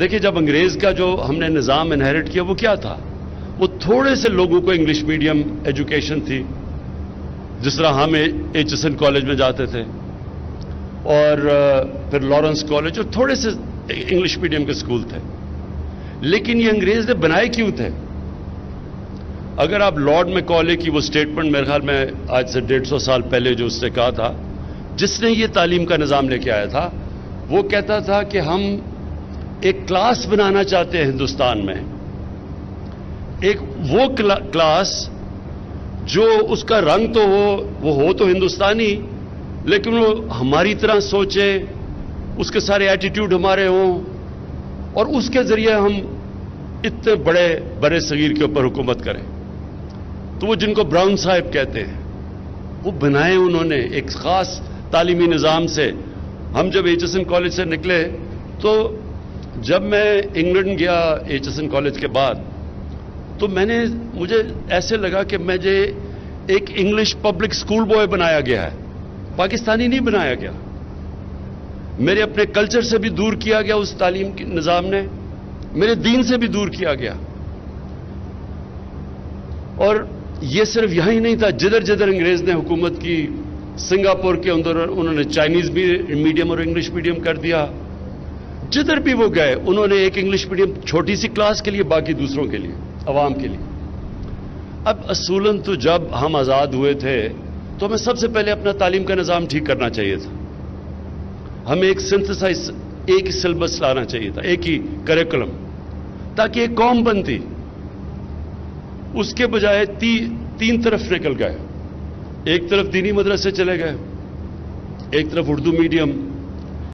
دیکھیں جب انگریز کا جو ہم نے نظام انہیرٹ کیا وہ کیا تھا؟ وہ تھوڑے سے لوگوں کو انگلش میڈیم ایجوکیشن تھی، جس طرح ہم ایچ ایس این کالج میں جاتے تھے اور پھر لارنس کالج، اور تھوڑے سے انگلش میڈیم کے اسکول تھے. لیکن یہ انگریز نے بنائے کیوں تھے؟ اگر آپ لارڈ میکالے کی وہ اسٹیٹمنٹ میرے خیال میں آج سے 150 سال پہلے جو اس نے کہا تھا، جس نے یہ تعلیم کا نظام لے کے آیا تھا، وہ کہتا تھا کہ ہم ایک کلاس بنانا چاہتے ہیں ہندوستان میں، ایک وہ کلاس جو اس کا رنگ تو ہو تو ہندوستانی، لیکن وہ ہماری طرح سوچے، اس کے سارے ایٹیٹیوڈ ہمارے ہوں، اور اس کے ذریعے ہم اتنے بڑے صغیر کے اوپر حکومت کریں. تو وہ جن کو براؤن صاحب کہتے ہیں، وہ بنائے انہوں نے ایک خاص تعلیمی نظام سے. ہم جب ایچ ایس این کالج سے نکلے تو جب میں انگلینڈ گیا ایچ ایس این کالج کے بعد، تو مجھے ایسے لگا کہ مجھے ایک انگلش پبلک اسکول بوائے بنایا گیا ہے، پاکستانی نہیں بنایا گیا. میرے اپنے کلچر سے بھی دور کیا گیا اس تعلیم کے نظام نے، میرے دین سے بھی دور کیا گیا. اور یہ صرف یہاں ہی نہیں تھا، جدھر جدھر انگریز نے حکومت کی، سنگاپور کے اندر انہوں نے چائنیز بھی میڈیم اور انگلش میڈیم کر دیا. جدھر بھی وہ گئے انہوں نے ایک انگلش میڈیم چھوٹی سی کلاس کے لیے، باقی دوسروں کے لیے، عوام کے لیے. اب اصولاً تو جب ہم آزاد ہوئے تھے تو ہمیں سب سے پہلے اپنا تعلیم کا نظام ٹھیک کرنا چاہیے تھا. ہمیں ایک سنتھسائز، ایک ہی سلیبس لانا چاہیے تھا، ایک ہی کریکولم، تاکہ ایک قوم بنتی. اس کے بجائے تین طرف نکل گئے. ایک طرف دینی مدرسے چلے گئے، ایک طرف اردو میڈیم،